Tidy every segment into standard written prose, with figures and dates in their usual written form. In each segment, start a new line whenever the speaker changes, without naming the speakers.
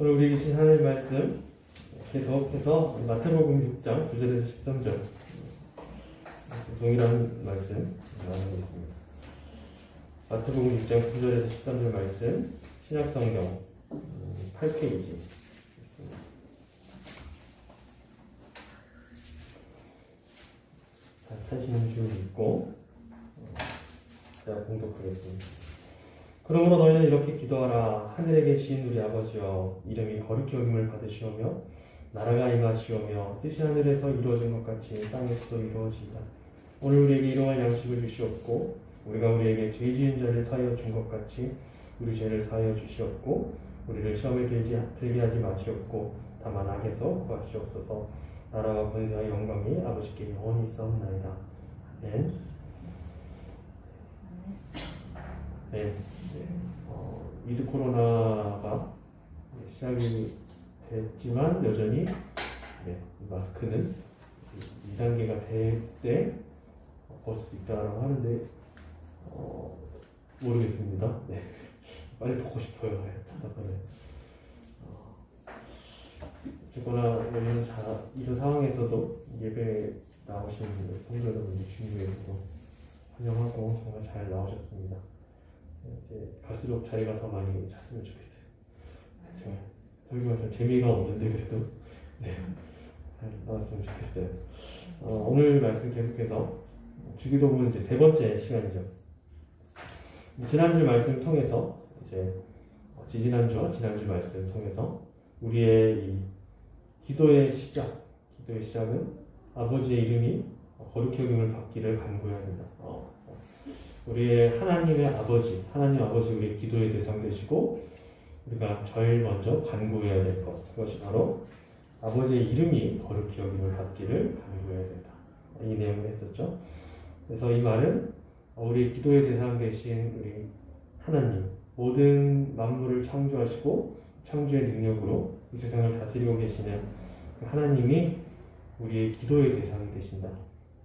오늘 우리 계신 하나님 말씀 계속해서 마태복음 6장 9절에서 13절 동일한 말씀 나누겠습니다. 마태복음 6장 9절에서 13절 말씀 신약성경 8페이지 찾으시는 줄 읽고 제가 공독하겠습니다. 그러므로 너희는 이렇게 기도하라. 하늘에 계신 우리 아버지여, 이름이 거룩히 여김을 받으시오며 나라가 임하시오며 뜻이 하늘에서 이루어진 것 같이 땅에서도 이루어지이다. 오늘 우리에게 일용할 양식을 주시옵고 우리가 우리에게 죄 지은 자를 사하여 준 것 같이 우리 죄를 사하여 주시옵고 우리를 시험에 들게 하지 마시옵고 다만 악에서 구하시옵소서. 나라와 권세와 영광이 아버지께 영원히 있사옵나이다. 아멘. 네. 위드 코로나가 시작이 됐지만 여전히 마스크는 2단계가 될 때 벗을 수 있다라고 하는데 모르겠습니다. 네. 빨리 벗고 싶어요. 어쨌거나 이런 상황에서도 예배 나오시는 분들, 성도 여러분들 주님께서 환영하고 정말 잘 나오셨습니다. 이제 갈수록 자리가 더 많이 찼으면 좋겠어요. 제가 설교가 좀 재미가 없는데 그래도 잘 나왔으면 좋겠어요. 오늘 말씀 계속해서 주기도문 이제 세 번째 시간이죠. 지난주 말씀 통해서 이제 지난주와 지난주 말씀 통해서 우리의 이 기도의 시작은 아버지의 이름이 거룩히 여김을 받기를 간구해야 된다. 우리의 하나님 아버지 우리의 기도의 대상 되시고 우리가 제일 먼저 간구해야 될 것, 그것이 바로 아버지의 이름이 거룩히 여김을 받기를 간구해야 된다. 이 내용을 했었죠. 그래서 이 말은 우리의 기도의 대상 되신 우리 하나님, 모든 만물을 창조하시고 창조의 능력으로 이 세상을 다스리고 계시는 하나님이 우리의 기도의 대상이 되신다.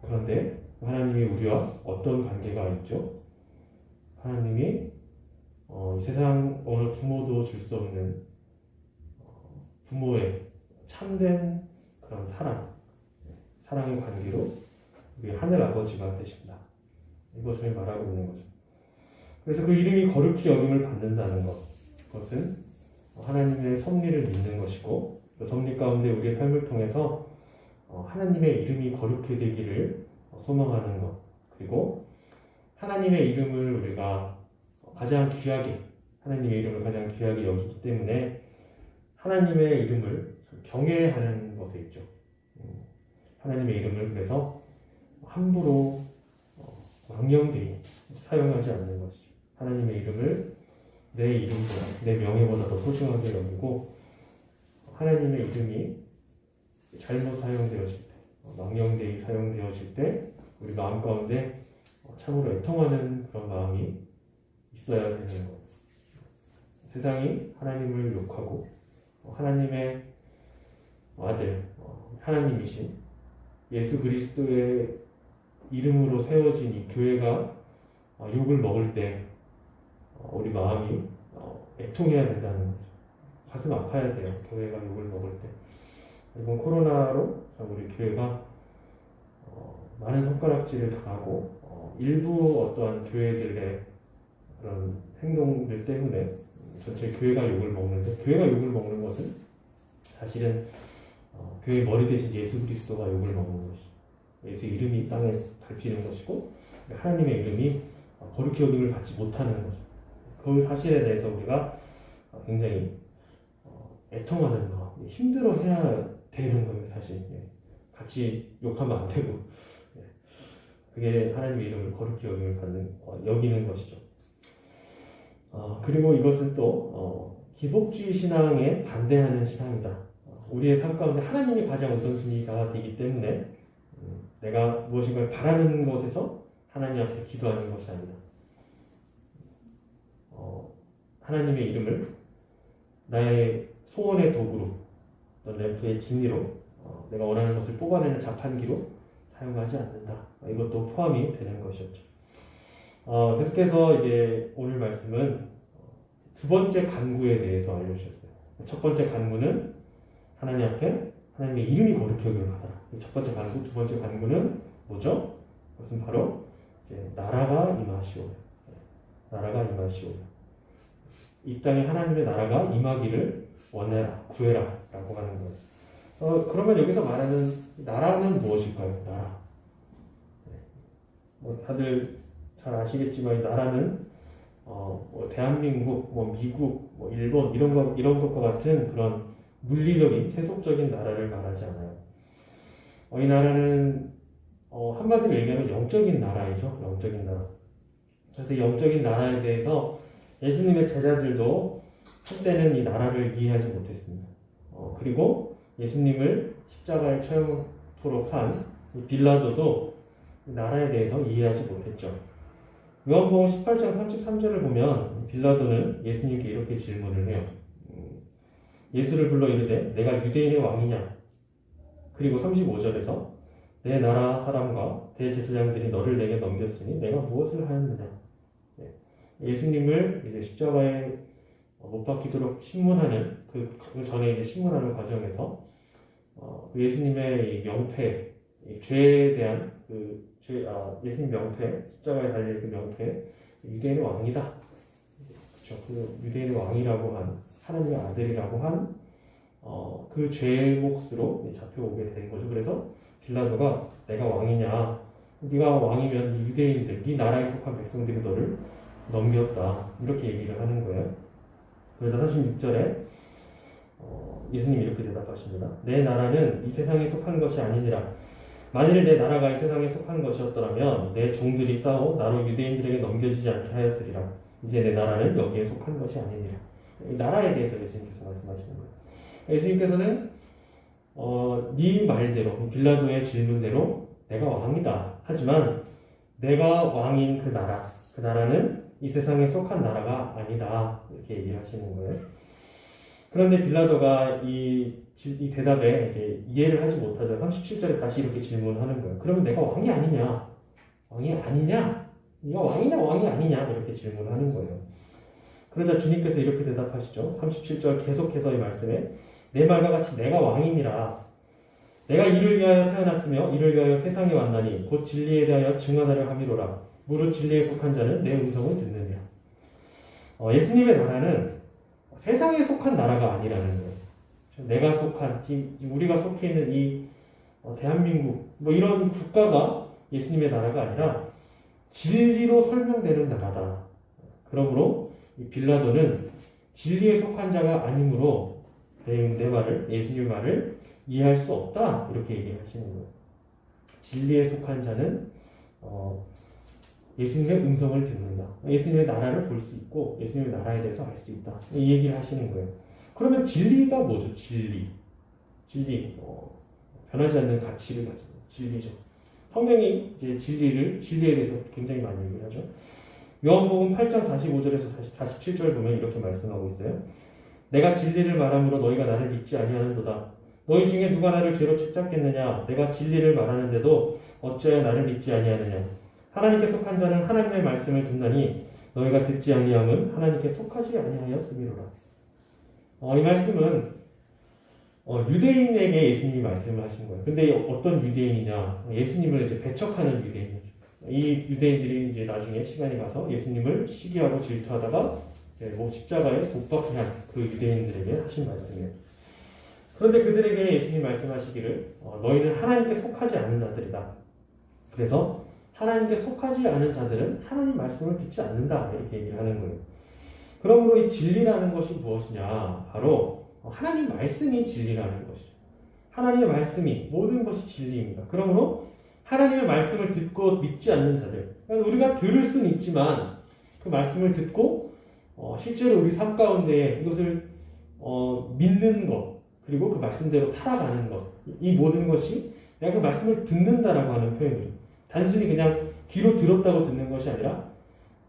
그런데 하나님이 우리와 어떤 관계가 있죠? 하나님이 이 세상 어느 부모도 줄 수 없는 부모의 참된 그런 사랑의 관계로 우리 하늘 아버지가 되신다. 이것을 말하고 있는 거죠. 그래서 그 이름이 거룩히 여김을 받는다는 것, 그것은 하나님의 섭리를 믿는 것이고 그 섭리 가운데 우리의 삶을 통해서 하나님의 이름이 거룩히 되기를 소망하는 것, 그리고 하나님의 이름을 우리가 가장 귀하게, 하나님의 이름을 가장 귀하게 여기기 때문에 하나님의 이름을 경외하는 것에 있죠. 하나님의 이름을 그래서 함부로 망령되이 사용하지 않는 것이죠. 하나님의 이름을 내 이름보다, 내 명예보다 더 소중하게 여기고 하나님의 이름이 잘못 사용되어질 때, 망령되이 사용되어질 때 우리 마음 가운데 참으로 애통하는 그런 마음이 있어야 되는 것. 세상이 하나님을 욕하고 하나님의 아들, 하나님이신 예수 그리스도의 이름으로 세워진 이 교회가 욕을 먹을 때 우리 마음이 애통해야 된다는 거죠. 가슴 아파야 돼요. 교회가 욕을 먹을 때. 이번 코로나로 우리 교회가 많은 손가락질을 당하고 일부 어떠한 교회들의 그런 행동들 때문에 전체 교회가 욕을 먹는데, 교회가 욕을 먹는 것은 사실은 교회 머리 대신 예수 그리스도가 욕을 먹는 것이, 예수 이름이 땅에 밟히는 것이고 하나님의 이름이 거룩히 여김을 받지 못하는 거죠. 그 사실에 대해서 우리가 굉장히 애통하는 마음, 힘들어해야 되는 거예요. 사실 같이 욕하면 안 되고, 그게 하나님의 이름을 거룩히 여기는 것이죠. 그리고 이것은 또 기복주의 신앙에 반대하는 신앙이다. 우리의 삶 가운데 하나님이 가장 우선순위가 되기 때문에 내가 무엇인가를 바라는 것에서 하나님 앞에 기도하는 것이 아니다. 하나님의 이름을 나의 소원의 도구로, 내 진리로, 내가 원하는 것을 뽑아내는 자판기로 사용하지 않는다. 이것도 포함이 되는 것이었죠. 계속해서 이제 오늘 말씀은 두 번째 간구에 대해서 알려주셨어요. 첫 번째 간구는 하나님 앞에 하나님의 이름이 거룩히 여김을 받아라. 첫 번째 간구, 두 번째 간구는 뭐죠? 그것은 바로 이제 나라가 임하시오. 나라가 임하시오. 이 땅에 하나님의 나라가 임하기를 원해라, 구해라 라고 하는 거예요. 그러면 여기서 말하는 나라는 무엇일까요? 나라. 다들 잘 아시겠지만 나라는 뭐 대한민국, 뭐 미국, 뭐 일본 이런 것과 같은 그런 물리적인 세속적인 나라를 말하지 않아요. 이 나라는 한마디로 얘기하면 영적인 나라이죠. 영적인 나라. 그래서 영적인 나라에 대해서 예수님의 제자들도 한때는 이 나라를 이해하지 못했습니다. 그리고 예수님을 십자가에 처형토록 한 빌라도도 이 나라에 대해서 이해하지 못했죠. 요한복음 18장 33절을 보면 빌라도는 예수님께 이렇게 질문을 해요. 예수를 불러 이르되 내가 유대인의 왕이냐? 그리고 35절에서 내 나라 사람과 대제사장들이 너를 내게 넘겼으니 내가 무엇을 하였느냐? 예수님을 이제 십자가에 못 박히도록 신문하는 그 전에 이제 신문하는 과정에서 예수님의 이 명패, 이 죄에 대한 예수님 명패, 십자가에 달릴 그 명패, 유대인의 왕이다. 그렇죠. 그 유대인의 왕이라고 한 하나님의 아들이라고 한 그 죄의 몫으로 잡혀오게 된 거죠. 그래서 빌라도가 내가 왕이냐? 네가 왕이면 유대인들, 네 나라에 속한 백성들이 너를 넘겼다. 이렇게 얘기를 하는 거예요. 그래서 36절에 예수님이 이렇게 대답하십니다. 내 나라는 이 세상에 속한 것이 아니니라. 만일 내 나라가 이 세상에 속한 것이었더라면 내 종들이 싸워 나로 유대인들에게 넘겨지지 않게 하였으리라. 이제 내 나라는 여기에 속한 것이 아니니라. 이 나라에 대해서 예수님께서 말씀하시는 거예요. 예수님께서는 네 말대로 빌라도의 질문대로 내가 왕이다. 하지만 내가 왕인 그 나라는 이 세상에 속한 나라가 아니다. 이렇게 얘기를 하시는 거예요. 그런데 빌라도가 이 대답에 이제 이해를 하지 못하죠. 37절에 다시 이렇게 질문하는 거예요. 그러면 내가 왕이 아니냐? 왕이 아니냐? 네가 왕이냐 왕이 아니냐? 이렇게 질문하는 거예요. 그러자 주님께서 이렇게 대답하시죠. 37절 계속해서 이 말씀에 내 말과 같이 내가 왕이니라. 내가 이를 위하여 태어났으며 이를 위하여 세상에 왔나니 곧 진리에 대하여 증언하려 함이로라. 무릇 진리에 속한 자는 내 음성을 듣느니라. 예수님의 나라는 세상에 속한 나라가 아니라는 거예요. 내가 속한, 우리가 속해 있는 이 대한민국 뭐 이런 국가가 예수님의 나라가 아니라 진리로 설명되는 나라다. 그러므로 이 빌라도는 진리에 속한 자가 아니므로 내 말을, 예수님의 말을 이해할 수 없다. 이렇게 얘기를 하시는 거예요. 진리에 속한 자는 예수님의 음성을 듣는다. 예수님의 나라를 볼 수 있고 예수님의 나라에 대해서 알 수 있다. 이 얘기를 하시는 거예요. 그러면 진리가 뭐죠? 진리. 변하지 않는 가치를 가진 진리죠. 성경이 이제 진리에 대해서 굉장히 많이 얘기를 하죠. 요한복음 8장 45절에서 47절 보면 이렇게 말씀하고 있어요. 내가 진리를 말함으로 너희가 나를 믿지 아니하는도다. 너희 중에 누가 나를 죄로 책잡겠느냐? 내가 진리를 말하는데도 어찌하여 나를 믿지 아니하느냐? 하나님께 속한 자는 하나님의 말씀을 듣나니 너희가 듣지 아니함은 하나님께 속하지 아니하였음이로라. 이 말씀은 유대인에게 예수님이 말씀을 하신 거예요. 근데 어떤 유대인이냐? 예수님을 이제 배척하는 유대인이죠. 이 유대인들이 이제 나중에 시간이 가서 예수님을 시기하고 질투하다가 십자가에 못 박게 한 그 유대인들에게 하신 말씀이에요. 그런데 그들에게 예수님 말씀하시기를 너희는 하나님께 속하지 않는 자들이다. 그래서 하나님께 속하지 않은 자들은 하나님 말씀을 듣지 않는다. 이렇게 얘기를 하는 거예요. 그러므로 이 진리라는 것이 무엇이냐? 바로 하나님 말씀이 진리라는 것이죠. 하나님의 말씀이 모든 것이 진리입니다. 그러므로 하나님의 말씀을 듣고 믿지 않는 자들, 그러니까 우리가 들을 수는 있지만 그 말씀을 듣고 실제로 우리 삶 가운데 이것을 믿는 것, 그리고 그 말씀대로 살아가는 것, 이 모든 것이 내가 그 말씀을 듣는다라고 하는 표현이에요. 단순히 그냥 귀로 들었다고 듣는 것이 아니라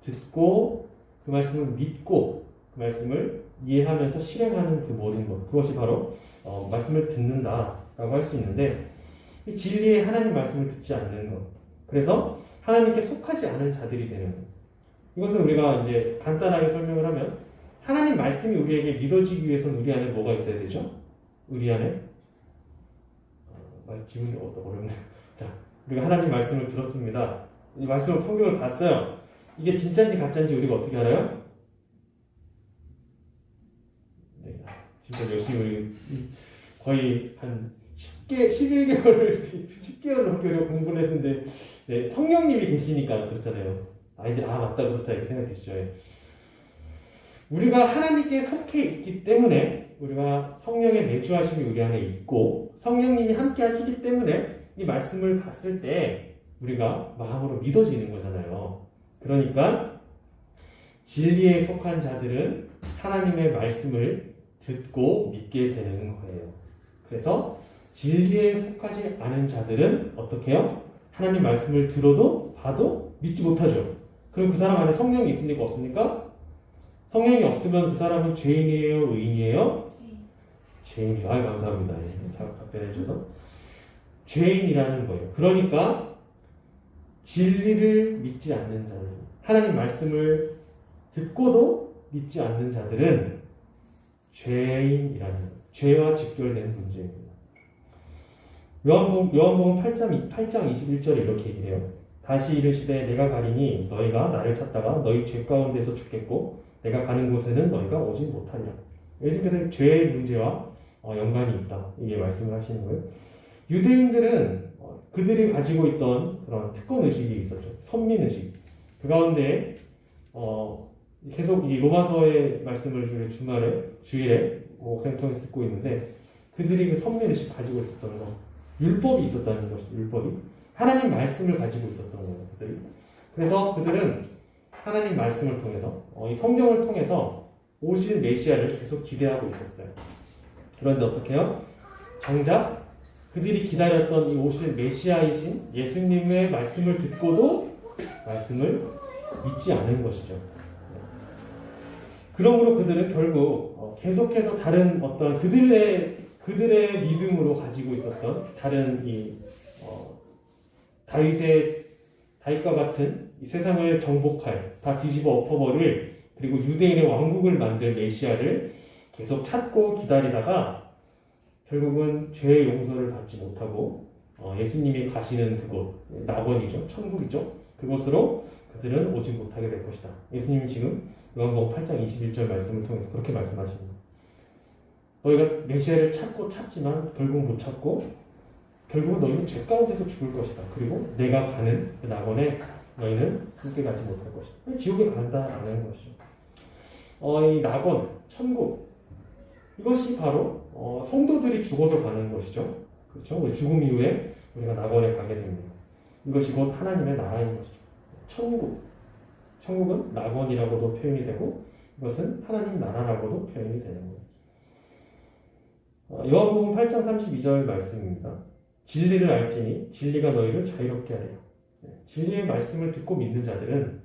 듣고 그 말씀을 믿고 그 말씀을 이해하면서 실행하는 그 모든 것, 그것이 바로 말씀을 듣는다라고 할 수 있는데, 이 진리의 하나님 말씀을 듣지 않는 것, 그래서 하나님께 속하지 않은 자들이 되는 것. 이것은 우리가 이제 간단하게 설명을 하면 하나님 말씀이 우리에게 믿어지기 위해서는 우리 안에 뭐가 있어야 되죠? 우리 안에 기분이 어렵네요. 자, 우리가 하나님 말씀을 들었습니다. 이 말씀을 성경을 봤어요. 이게 진짜인지 가짜인지 우리가 어떻게 알아요? 네, 진짜 열심히 우리 거의 한 11개월을 10개월 넘게 공부를 했는데 네, 성령님이 계시니까 그렇잖아요. 이제 맞다 그렇다 이렇게 생각이 드시죠. 우리가 하나님께 속해 있기 때문에 우리가 성령의 내주하심이 우리 안에 있고 성령님이 함께 하시기 때문에 이 말씀을 봤을 때 우리가 마음으로 믿어지는 거잖아요. 그러니까 진리에 속한 자들은 하나님의 말씀을 듣고 믿게 되는 거예요. 그래서 진리에 속하지 않은 자들은 어떻게 해요? 하나님 말씀을 들어도 봐도 믿지 못하죠. 그럼 그 사람 안에 성령이 있습니까? 없습니까? 성령이 없으면 그 사람은 죄인이에요? 의인이에요? 죄인이요. 감사합니다. 답변해 주셔서. 죄인이라는 거예요. 그러니까 진리를 믿지 않는 자들, 하나님 말씀을 듣고도 믿지 않는 자들은 죄인이라는 거예요. 죄와 직결된 문제입니다. 요한복음 8장 21절에 이렇게 얘기해요. 다시 이르시되 내가 가리니 너희가 나를 찾다가 너희 죄 가운데서 죽겠고 내가 가는 곳에는 너희가 오지 못하냐. 예수님께서 죄의 문제와 연관이 있다. 이게 말씀을 하시는 거예요. 유대인들은 그들이 가지고 있던 그런 특권 의식이 있었죠. 선민 의식. 그 가운데 계속 이 로마서의 말씀을 주일에 목사님 통해서 듣고 있는데 그들이 그 선민 의식 가지고 있었던 거, 율법이 있었다는 것이 율법이 하나님 말씀을 가지고 있었던 거예요. 그들이. 그래서 그들은 하나님 말씀을 통해서 이 성경을 통해서 오실 메시아를 계속 기대하고 있었어요. 그런데 어떻게 해요? 정작 그들이 기다렸던 이 오실 메시아이신 예수님의 말씀을 듣고도 말씀을 믿지 않은 것이죠. 그러므로 그들은 결국 계속해서 다른 어떤 그들의 믿음으로 가지고 있었던 다른 다윗과 같은 이 세상을 정복할, 다 뒤집어 엎어버릴, 그리고 유대인의 왕국을 만들 메시아를 계속 찾고 기다리다가 결국은 죄의 용서를 받지 못하고 예수님이 가시는 그곳, 낙원이죠. 천국이죠. 그곳으로 그들은 오지 못하게 될 것이다. 예수님이 지금 요한복음 8장 21절 말씀을 통해서 그렇게 말씀하십니다. 너희가 메시아를 찾고 찾지만 결국 못 찾고 결국은 너희는 죄 가운데서 죽을 것이다. 그리고 내가 가는 그 낙원에 너희는 함께 가지 못할 것이다. 지옥에 간다라는 것이죠. 이 낙원, 천국 이것이 바로 성도들이 죽어서 가는 것이죠. 그렇죠? 죽음 이후에 우리가 낙원에 가게 됩니다. 이것이 곧 하나님의 나라인 것이죠. 천국은 낙원이라고도 표현이 되고 이것은 하나님 나라라고도 표현이 되는 거예요. 요한복음 8장 32절 말씀입니다. 진리를 알지니 진리가 너희를 자유롭게 하리라. 진리의 말씀을 듣고 믿는 자들은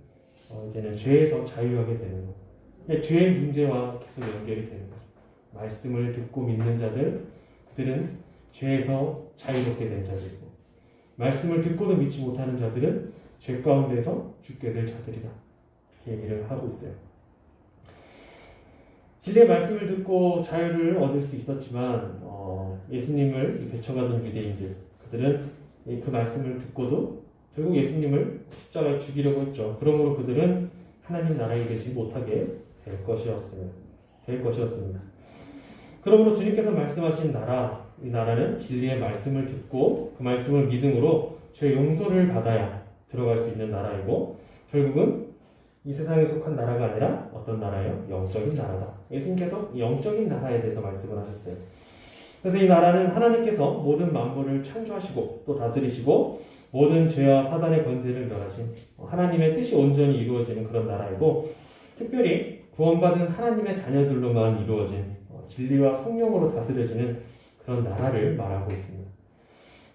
이제는 죄에서 자유하게 되는 거예요. 죄의 문제와 계속 연결이 되는 거죠. 말씀을 듣고 믿는 자들, 그들은 죄에서 자유롭게 된 자들이고 말씀을 듣고도 믿지 못하는 자들은 죄 가운데서 죽게 될 자들이다. 이렇게 얘기를 하고 있어요. 진리의 말씀을 듣고 자유를 얻을 수 있었지만 예수님을 배척하던 유대인들, 그들은 그 말씀을 듣고도 결국 예수님을 십자가에 죽이려고 했죠. 그러므로 그들은 하나님 나라에 되지 못하게 될 것이었습니다. 그러므로 주님께서 말씀하신 나라, 이 나라는 진리의 말씀을 듣고 그 말씀을 믿음으로 죄 용서를 받아야 들어갈 수 있는 나라이고 결국은 이 세상에 속한 나라가 아니라 어떤 나라예요? 영적인 나라다. 예수님께서 영적인 나라에 대해서 말씀을 하셨어요. 그래서 이 나라는 하나님께서 모든 만물을 창조하시고 또 다스리시고 모든 죄와 사단의 권세를 멸하신 하나님의 뜻이 온전히 이루어지는 그런 나라이고 특별히 구원받은 하나님의 자녀들로만 이루어진 진리와 성령으로 다스려지는 그런 나라를 말하고 있습니다.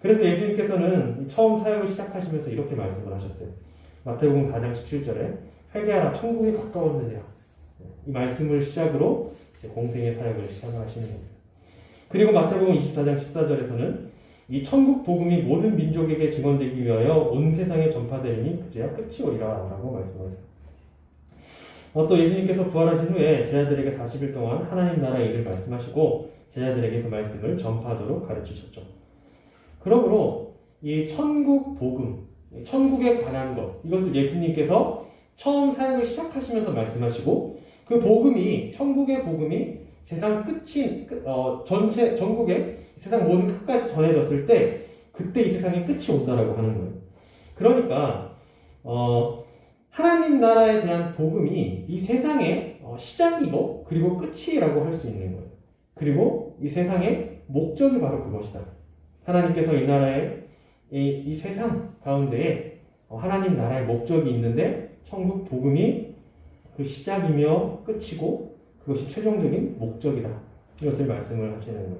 그래서 예수님께서는 처음 사역을 시작하시면서 이렇게 말씀을 하셨어요. 마태복음 4장 17절에 회개하라 천국이 가까웠느니라. 이 말씀을 시작으로 공생의 사역을 시작하시는 겁니다. 그리고 마태복음 24장 14절에서는 이 천국 복음이 모든 민족에게 증언되기 위하여 온 세상에 전파되리니 그제야 끝이 오리라 라고 말씀하세요. 또 예수님께서 부활하신 후에 제자들에게 40일 동안 하나님 나라의 일을 말씀하시고 제자들에게 그 말씀을 전파하도록 가르치셨죠. 그러므로 이 천국 복음, 천국에 관한 것, 이것을 예수님께서 처음 사역을 시작하시면서 말씀하시고 그 복음이, 천국의 복음이 세상 끝이, 전국에 세상 모든 끝까지 전해졌을 때 그때 이 세상의 끝이 온다라고 하는 거예요. 그러니까 하나님 나라에 대한 복음이 이 세상의 시작이고 그리고 끝이라고 할 수 있는 거예요. 그리고 이 세상의 목적이 바로 그것이다. 하나님께서 이 나라에 이 세상 가운데에 하나님 나라의 목적이 있는데 천국 복음이 그 시작이며 끝이고 그것이 최종적인 목적이다. 이것을 말씀을 하시는 거예요.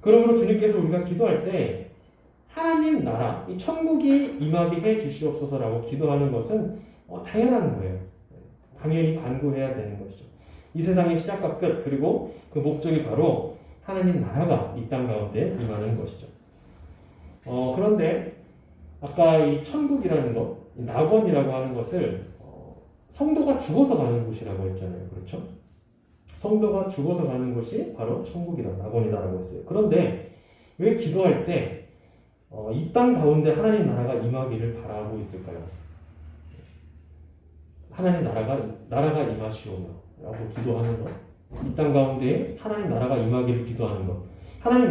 그러므로 주님께서 우리가 기도할 때 하나님 나라, 이 천국이 임하게 해 주시옵소서라고 기도하는 것은 당연한 거예요. 당연히 간구해야 되는 것이죠. 이 세상의 시작과 끝, 그리고 그 목적이 바로 하나님 나라가 이 땅 가운데 임하는 것이죠. 그런데 아까 이 천국이라는 것, 이 낙원이라고 하는 것을 성도가 죽어서 가는 곳이라고 했잖아요. 그렇죠? 성도가 죽어서 가는 곳이 바로 천국이다, 낙원이다라고 했어요. 그런데 왜 기도할 때 이 땅 가운데 하나님 나라가 임하기를 바라고 있을까요? 하나님 나라가 임하시오며 라고 기도하는 것, 이 땅 가운데 하나님 나라가 임하기를 기도하는 것, 하나님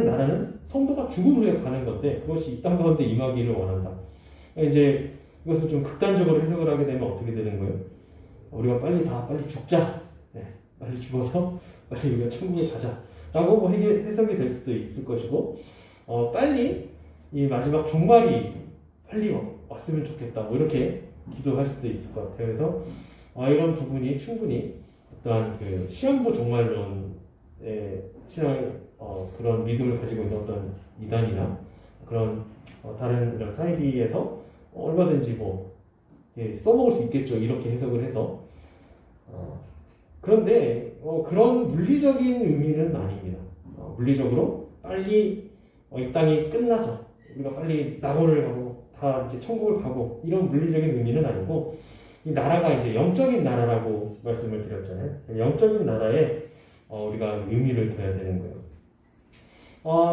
나라는 성도가 죽은 후에 가는 건데 그것이 이 땅 가운데 임하기를 원한다. 이제 이것을 좀 극단적으로 해석을 하게 되면 어떻게 되는 거예요? 우리가 빨리 죽자. 네, 빨리 죽어서 빨리 우리가 천국에 가자라고 뭐 해석이 될 수도 있을 것이고, 빨리 이 마지막 종말이 빨리 왔으면 좋겠다. 뭐 이렇게 기도할 수도 있을 것 같아요. 그래서 이런 부분이 충분히 어떠한 그 시한부 종말론의 신앙 그런 믿음을 가지고 있는 어떤 이단이나 그런 다른 이런 사이비에서 얼마든지 뭐 써먹을 수 있겠죠. 이렇게 해석을 해서 그런데 그런 물리적인 의미는 아닙니다. 물리적으로 빨리 이 땅이 끝나서 우리가 빨리 낙원을 가고 다 이제 천국을 가고 이런 물리적인 의미는 아니고 이 나라가 이제 영적인 나라라고 말씀을 드렸잖아요. 영적인 나라에 우리가 의미를 둬야 되는 거예요.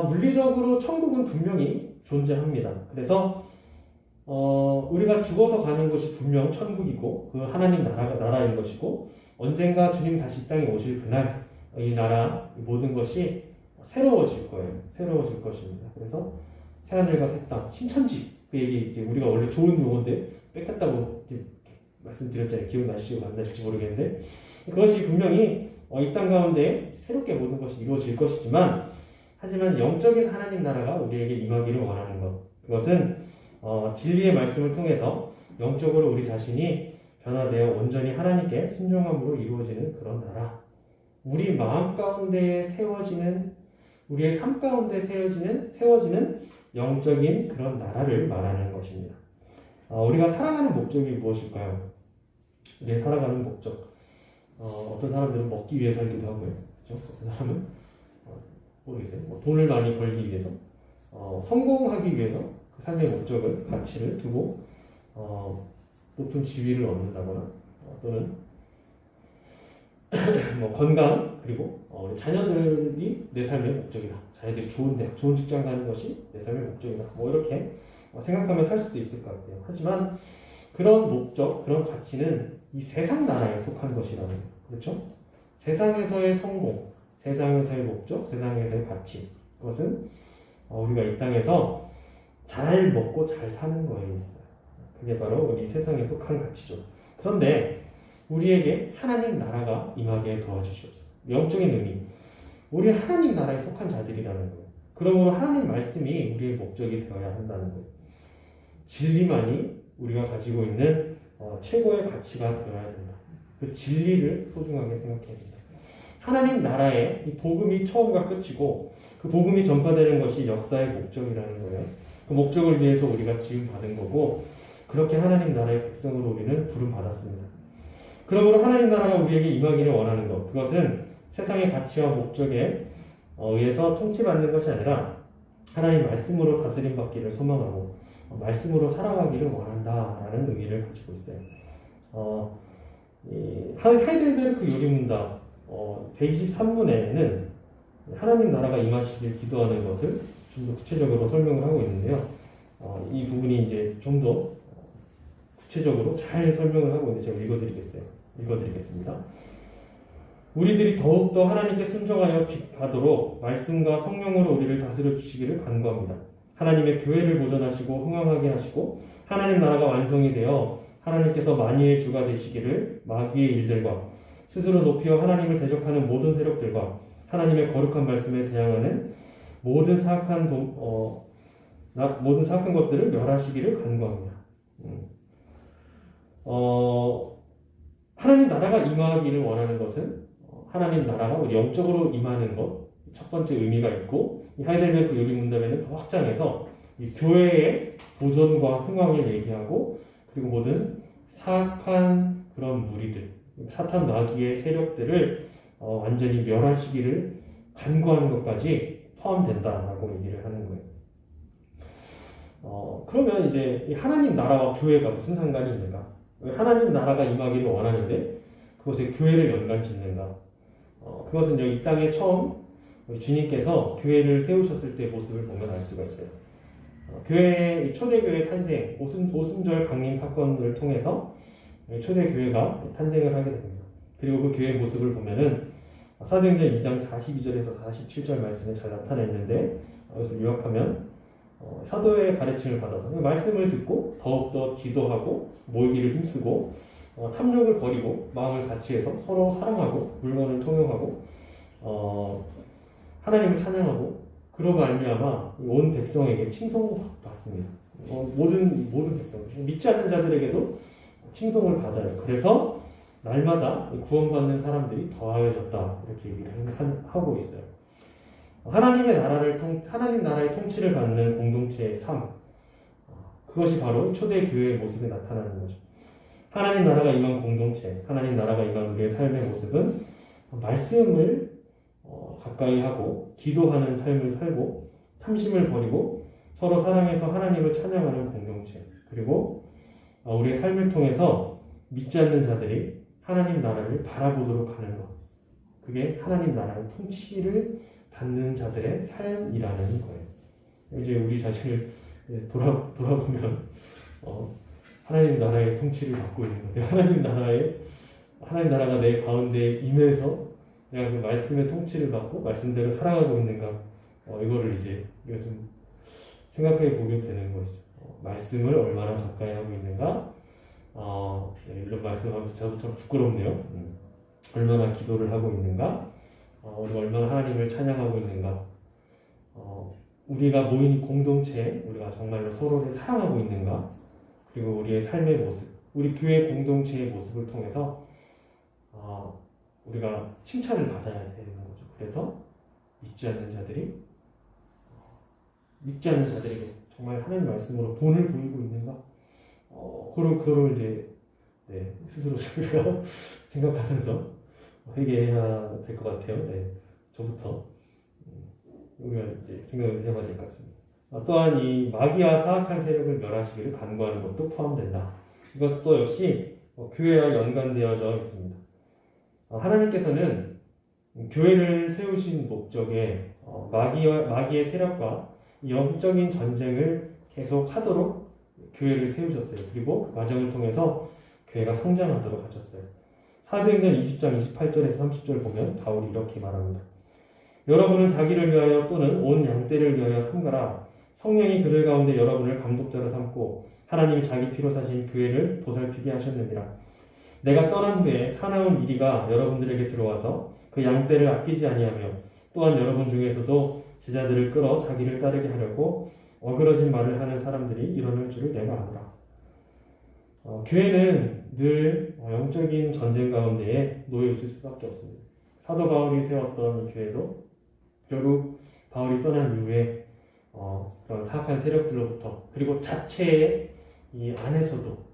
물리적으로 천국은 분명히 존재합니다. 그래서 우리가 죽어서 가는 곳이 분명 천국이고 그 하나님 나라인 것이고 언젠가 주님 다시 이 땅에 오실 그날 이 나라 이 모든 것이 새로워질 거예요. 새로워질 것입니다. 그래서 새하늘과 새 땅, 신천지 그 얘기 이제 우리가 원래 좋은 용어인데 뺏겼다고 말씀드렸잖아요. 기억나실지 안 나실지 모르겠는데 그것이 분명히 이 땅 가운데 새롭게 모든 것이 이루어질 것이지만 하지만 영적인 하나님 나라가 우리에게 임하기를 원하는 것, 그것은 진리의 말씀을 통해서 영적으로 우리 자신이 변화되어 온전히 하나님께 순종함으로 이루어지는 그런 나라, 우리 마음 가운데 세워지는, 우리의 삶 가운데 세워지는 영적인 그런 나라를 말하는 것입니다. 우리가 살아가는 목적이 무엇일까요? 우리의 살아가는 목적, 어떤 사람들은 먹기 위해 살기도 하고요. 그렇죠? 어떤 사람은 모르겠어요. 돈을 많이 벌기 위해서, 성공하기 위해서 그 삶의 목적을, 가치를 두고 높은 지위를 얻는다거나 또는 뭐 건강, 그리고 우리 자녀들이 내 삶의 목적이다. 자녀들이 좋은 직장 가는 것이 내 삶의 목적이다. 뭐 이렇게 생각하며 살 수도 있을 것 같아요. 하지만 그런 목적, 그런 가치는 이 세상 나라에 속한 것이라는 거예요. 그렇죠? 세상에서의 성공, 세상에서의 목적, 세상에서의 가치, 그것은 우리가 이 땅에서 잘 먹고 잘 사는 거에 있어요. 그게 바로 우리 세상에 속한 가치죠. 그런데 우리에게 하나님 나라가 임하게 도와주시옵소서. 영적인 의미, 우리 하나님 나라에 속한 자들이라는 거예요. 그러므로 하나님 말씀이 우리의 목적이 되어야 한다는 거예요. 진리만이 우리가 가지고 있는 최고의 가치가 되어야 된다. 그 진리를 소중하게 생각해야 된다. 하나님 나라의 이 복음이 처음과 끝이고 그 복음이 전파되는 것이 역사의 목적이라는 거예요. 그 목적을 위해서 우리가 지음받은 거고 그렇게 하나님 나라의 백성으로 우리는 부름받았습니다. 그러므로 하나님 나라가 우리에게 임하기를 원하는 것, 그것은 세상의 가치와 목적에 의해서 통치받는 것이 아니라 하나님 말씀으로 다스림받기를 소망하고 말씀으로 살아가기를 원한다라는 의미를 가지고 있어요. 이 하이델베르크 요리문답 123문에는 하나님 나라가 임하시길 기도하는 것을 좀 더 구체적으로 설명을 하고 있는데요. 이 부분이 이제 좀 더 구체적으로 잘 설명을 하고 있는데 제가 읽어드리겠습니다. 우리들이 더욱더 하나님께 순종하여 가도록 말씀과 성령으로 우리를 다스려 주시기를 간구합니다. 하나님의 교회를 보존하시고 흥왕하게 하시고 하나님 나라가 완성이 되어 하나님께서 만유의 주가 되시기를 마귀의 일들과 스스로 높이어 하나님을 대적하는 모든 세력들과 하나님의 거룩한 말씀에 대항하는 모든 사악한 것들을 멸하시기를 간구합니다. 하나님 나라가 임하기를 원하는 것은 하나님 나라가 우리 영적으로 임하는 것 첫 번째 의미가 있고, 이 하이델베르크 요리문답에는 더 확장해서 이 교회의 보존과 흥왕을 얘기하고, 그리고 모든 사악한 그런 무리들, 사탄 마귀의 세력들을 완전히 멸하시기를 간구하는 것까지 포함된다라고 얘기를 하는 거예요. 그러면 이제 이 하나님 나라와 교회가 무슨 상관이 있는가? 하나님 나라가 임하기를 원하는데 그것에 교회를 연관 짓는가? 그것은 여기 이 땅에 처음 우리 주님께서 교회를 세우셨을 때의 모습을 보면 알 수가 있어요. 초대교회 탄생, 오순절 강림 사건을 통해서 초대교회가 탄생을 하게 됩니다. 그리고 그 교회의 모습을 보면은 사도행전 2장 42절에서 47절 말씀에 잘 나타나 있는데, 이것을 요약하면 사도의 가르침을 받아서 말씀을 듣고 더욱더 기도하고 모이기를 힘쓰고 탐욕을 버리고 마음을 같이해서 서로 사랑하고 물건을 통용하고 하나님을 찬양하고 그로 말미암아 온 백성에게 칭송을 받습니다. 모든 백성, 믿지 않는 자들에게도 칭송을 받아요. 그래서 날마다 구원받는 사람들이 더하여졌다 이렇게 얘기를 하고 있어요. 하나님 나라의 통치를 받는 공동체의 삶, 그것이 바로 초대 교회의 모습에 나타나는 거죠. 하나님 나라가 임한 공동체, 하나님 나라가 임한 우리의 삶의 모습은 말씀을 가까이 하고 기도하는 삶을 살고 탐심을 버리고 서로 사랑해서 하나님을 찬양하는 공동체, 그리고 우리의 삶을 통해서 믿지 않는 자들이 하나님 나라를 바라보도록 하는 것, 그게 하나님 나라의 통치를 받는 자들의 삶이라는 거예요. 이제 우리 자신을 돌아보면 하나님 나라의 통치를 받고 있는 거예요. 하나님 나라가 내 가운데 임해서 내가 그 말씀의 통치를 받고 말씀대로 살아가고 있는가, 이거 좀 생각해 보게 되는 것이죠. 말씀을 얼마나 가까이 하고 있는가, 이런 말씀하면서 저도 좀 부끄럽네요. 얼마나 기도를 하고 있는가, 우리가 얼마나 하나님을 찬양하고 있는가, 우리가 모인 공동체에 우리가 정말로 서로를 사랑하고 있는가, 그리고 우리의 삶의 모습, 우리 교회 공동체의 모습을 통해서 우리가 칭찬을 받아야 되는 거죠. 그래서 믿지 않는 자들에게 정말 하나님 말씀으로 본을 보이고 있는가, 그걸 이제 스스로 우리가 생각하면서 회개해야 될 것 같아요. 저부터 우리가 이제 생각을 해봐야 될 것 같습니다. 또한 이 마귀와 사악한 세력을 멸하시기를 간구하는 것도 포함된다. 이것도 역시 교회와 연관되어져 있습니다. 하나님께서는 교회를 세우신 목적에 마귀의 세력과 영적인 전쟁을 계속 하도록 교회를 세우셨어요. 그리고 그 과정을 통해서 교회가 성장하도록 하셨어요. 사도행전 20장 28절에서 30절 보면 바울이 이렇게 말합니다. 여러분은 자기를 위하여 또는 온 양떼를 위하여 삼가라. 성령이 그들 가운데 여러분을 감독자로 삼고 하나님이 자기 피로 사신 교회를 보살피게 하셨느니라. 내가 떠난 후에 사나운 이리가 여러분들에게 들어와서 그 양떼를 아끼지 아니하며 또한 여러분 중에서도 제자들을 끌어 자기를 따르게 하려고 어그러진 말을 하는 사람들이 일어날 줄을 내가 아노라. 교회는 늘 영적인 전쟁 가운데에 놓여 있을 수밖에 없습니다. 사도 바울이 세웠던 교회도 결국 바울이 떠난 이후에 그런 사악한 세력들로부터, 그리고 자체의 이 안에서도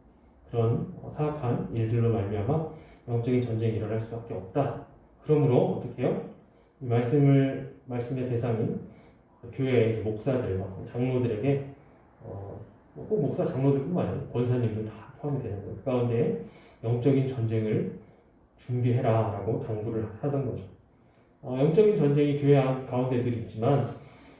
그런 사악한 일들로 말미암아 영적인 전쟁이 일어날 수밖에 없다. 그러므로 어떻게 해요? 이 말씀의 대상인 교회의 목사들과 장로들에게 꼭 목사 장로들뿐만 아니라 권사님들 다 포함이 되는 거예요. 그 가운데 영적인 전쟁을 준비해라 라고 당부를 하던 거죠. 영적인 전쟁이 교회 가운데 늘 있지만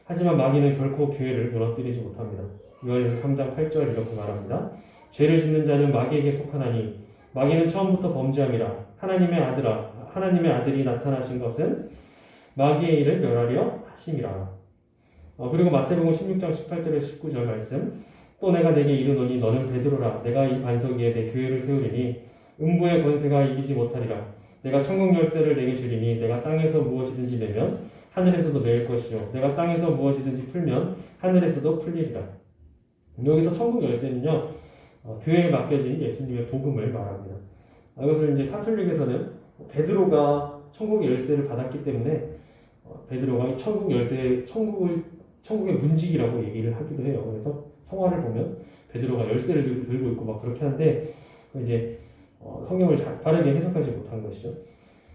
하지만 마귀는 결코 교회를 무너뜨리지 못합니다. 요한일서 3장 8절 이렇게 말합니다. 죄를 짓는 자는 마귀에게 속하나니 마귀는 처음부터 범죄함이라. 하나님의 아들이 나타나신 것은 마귀의 일을 멸하려 하심이라. 그리고 마태복음 16장 18절에 19절 말씀. 또 내가 내게 이르노니 너는 베드로라. 내가 이 반석 위에 내 교회를 세우리니 음부의 권세가 이기지 못하리라. 내가 천국 열쇠를 내게 주리니 내가 땅에서 무엇이든지 내면 하늘에서도 내릴 것이요 내가 땅에서 무엇이든지 풀면 하늘에서도 풀리리라. 여기서 천국 열쇠는요, 교회에 맡겨진 예수님의 복음을 말합니다. 이것을 이제 카톨릭에서는 베드로가 천국의 열쇠를 받았기 때문에 베드로가 이 천국 열쇠, 천국의 문지기라고 얘기를 하기도 해요. 그래서 성화를 보면 베드로가 열쇠를 들고 있고 막 그렇게 하는데 이제 성경을 바르게 해석하지 못한 것이죠.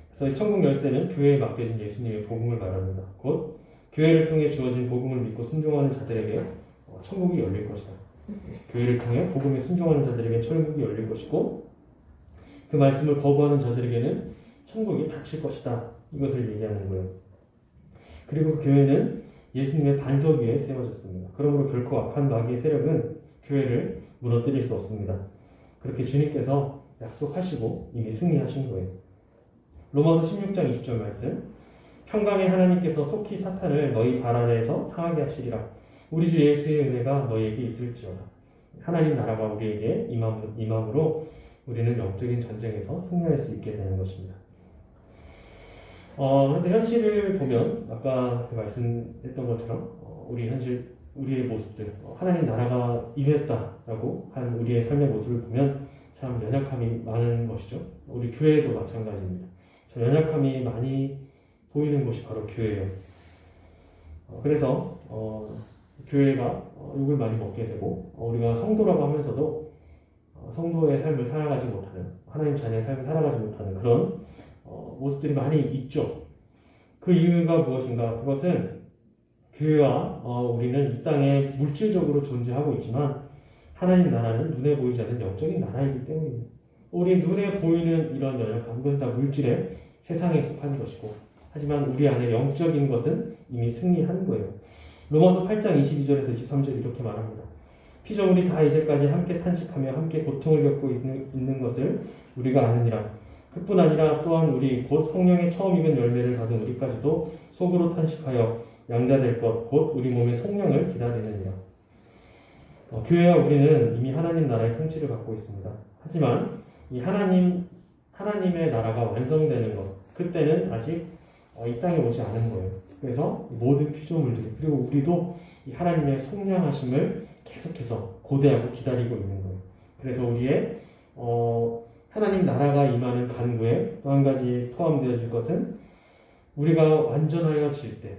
그래서 이 천국 열쇠는 교회에 맡겨진 예수님의 복음을 말합니다. 곧 교회를 통해 주어진 복음을 믿고 순종하는 자들에게 천국이 열릴 것이다. 교회를 통해 복음에 순종하는 자들에게 천국이 열릴 것이고 그 말씀을 거부하는 자들에게는 천국이 닫힐 것이다. 이것을 얘기하는 거예요. 그리고 그 교회는 예수님의 반석 위에 세워졌습니다. 그러므로 결코 악한 마귀의 세력은 교회를 무너뜨릴 수 없습니다. 그렇게 주님께서 약속하시고 이미 승리하신 거예요. 로마서 16장 20절 말씀. 평강의 하나님께서 속히 사탄을 너희 발 아래에서 상하게 하시리라. 우리 주 예수의 은혜가 너희에게 있을지어다. 하나님 나라가 우리에게 임함으로 우리는 영적인 전쟁에서 승리할 수 있게 되는 것입니다. 근데 현실을 보면 아까 말씀했던 것처럼 우리의 모습들, 하나님 나라가 임했다라고 한 우리의 삶의 모습을 보면 참 연약함이 많은 것이죠. 우리 교회도 마찬가지입니다. 참 연약함이 많이 보이는 곳이 바로 교회예요. 그래서 교회가 욕을 많이 먹게 되고 우리가 성도라고 하면서도 성도의 삶을 살아가지 못하는, 하나님 자녀의 삶을 살아가지 못하는 그런 모습들이 많이 있죠. 그 이유가 무엇인가? 그것은 교회와 우리는 이 땅에 물질적으로 존재하고 있지만 하나님 나라는 눈에 보이지 않는 영적인 나라이기 때문입니다. 우리 눈에 보이는 이런 연약함, 그것은 다 물질의 세상에 속한 것이고 하지만 우리 안에 영적인 것은 이미 승리한 거예요. 로마서 8장 22절에서 23절 이렇게 말합니다. 피조물이 다 이제까지 함께 탄식하며 함께 고통을 겪고 있는 것을 우리가 아느니라. 그뿐 아니라 또한 우리 곧 성령의 처음 익은 열매를 받은 우리까지도 속으로 탄식하여 양자될 것 곧 우리 몸의 성령을 기다리느니라. 교회와 우리는 이미 하나님 나라의 통치를 받고 있습니다. 하지만 이 하나님의 나라가 완성되는 것, 그때는 아직 이 땅에 오지 않은 거예요. 그래서 모든 피조물들이, 그리고 우리도 이 하나님의 속량하심을 계속해서 고대하고 기다리고 있는 거예요. 그래서 우리의 하나님 나라가 임하는 간구에 또 한 가지 포함되어질 것은 우리가 완전하여질 때,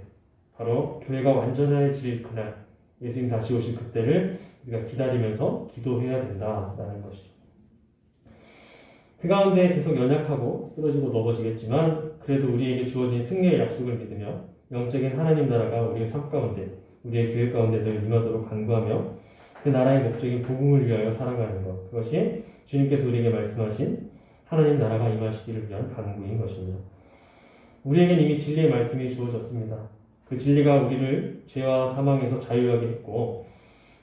바로 교회가 완전해질 그날, 예수님 다시 오실 그때를 우리가 기다리면서 기도해야 된다라는 것이죠. 그 가운데 계속 연약하고 쓰러지고 넘어지겠지만 그래도 우리에게 주어진 승리의 약속을 믿으며 영적인 하나님 나라가 우리의 삶 가운데, 우리의 교회 가운데 늘 임하도록 간구하며 그 나라의 목적인 복음을 위하여 살아가는 것, 그것이 주님께서 우리에게 말씀하신 하나님 나라가 임하시기를 위한 간구인 것입니다. 우리에겐 이미 진리의 말씀이 주어졌습니다. 그 진리가 우리를 죄와 사망에서 자유하게 했고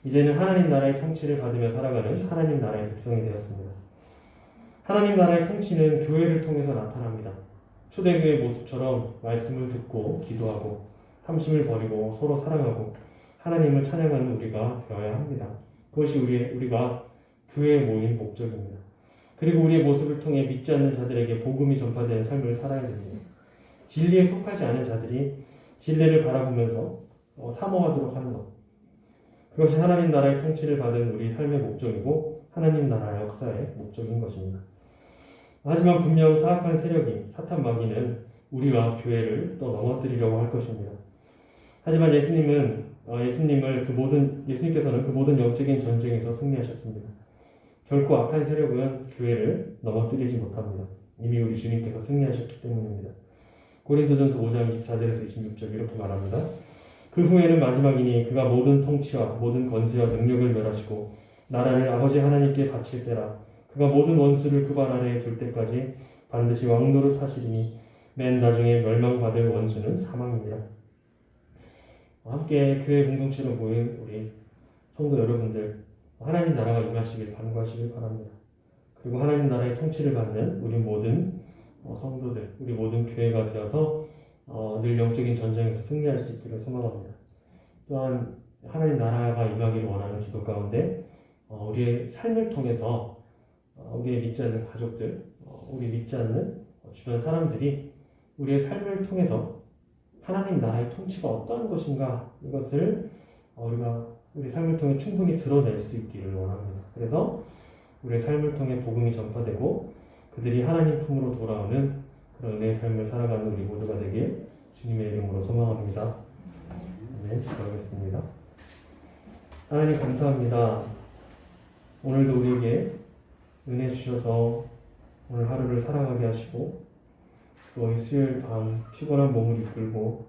이제는 하나님 나라의 통치를 받으며 살아가는 하나님 나라의 백성이 되었습니다. 하나님 나라의 통치는 교회를 통해서 나타납니다. 초대교회 모습처럼 말씀을 듣고 기도하고 탐심을 버리고 서로 사랑하고 하나님을 찬양하는 우리가 되어야 합니다. 그것이 우리가 교회에 모인 목적입니다. 그리고 우리의 모습을 통해 믿지 않는 자들에게 복음이 전파되는 삶을 살아야 됩니다. 진리에 속하지 않은 자들이 진리를 바라보면서 사모하도록 하는 것, 그것이 하나님 나라의 통치를 받은 우리 삶의 목적이고 하나님 나라의 역사의 목적인 것입니다. 하지만 분명 사악한 세력인 사탄 마귀는 우리와 교회를 또 넘어뜨리려고 할 것입니다. 하지만 예수님께서는 그 모든 영적인 전쟁에서 승리하셨습니다. 결코 악한 세력은 교회를 넘어뜨리지 못합니다. 이미 우리 주님께서 승리하셨기 때문입니다. 고린도전서 5장 24절에서 26절 이렇게 말합니다. 그 후에는 마지막이니 그가 모든 통치와 모든 권세와 능력을 멸하시고 나라를 아버지 하나님께 바칠 때라. 그가 모든 원수를 그 발 아래에 둘 때까지 반드시 왕노릇 하시리니 맨 나중에 멸망받을 원수는 사망입니다. 함께 교회 공동체로 모인 우리 성도 여러분들, 하나님 나라가 임하시길 간구하시길 바랍니다. 그리고 하나님 나라의 통치를 받는 우리 모든 성도들, 우리 모든 교회가 되어서 늘 영적인 전쟁에서 승리할 수 있기를 소망합니다. 또한 하나님 나라가 임하기를 원하는 기도 가운데 우리의 삶을 통해서 우리의 믿지 않는 가족들, 우리 믿지 않는 주변 사람들이 우리의 삶을 통해서 하나님 나라의 통치가 어떠한 것인가 이것을 우리가 우리 삶을 통해 충분히 드러낼 수 있기를 원합니다. 그래서 우리의 삶을 통해 복음이 전파되고 그들이 하나님 품으로 돌아오는 그런 은혜의 삶을 살아가는 우리 모두가 되길 주님의 이름으로 소망합니다. 네, 기도하겠습니다. 하나님 감사합니다. 오늘도 우리에게 은혜 주셔서 오늘 하루를 살아가게 하시고 또 이 수요일 밤 피곤한 몸을 이끌고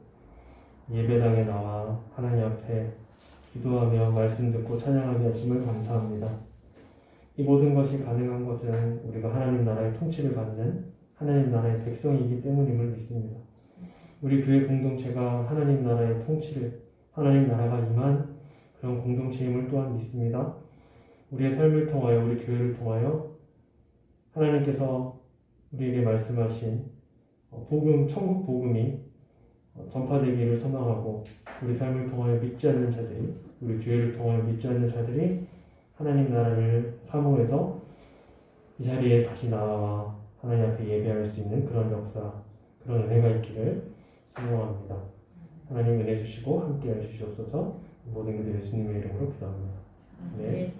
예배당에 나와 하나님 앞에 기도하며 말씀 듣고 찬양하게 하심을 감사합니다. 이 모든 것이 가능한 것은 우리가 하나님 나라의 통치를 받는 하나님 나라의 백성이기 때문임을 믿습니다. 우리 교회 공동체가 하나님 나라의 통치를, 하나님 나라가 임한 그런 공동체임을 또한 믿습니다. 우리의 삶을 통하여, 우리 교회를 통하여 하나님께서 우리에게 말씀하신 복음, 천국 복음이 전파되기를 소망하고 우리 삶을 통하여 믿지 않는 자들이, 우리 교회를 통하여 믿지 않는 자들이 하나님 나라를 사모해서 이 자리에 다시 나와 하나님 앞에 예배할 수 있는 그런 역사, 그런 은혜가 있기를 소망합니다. 하나님 은혜 주시고 함께 해주시옵소서. 모든 것들 예수님의 이름으로 기도합니다. 네.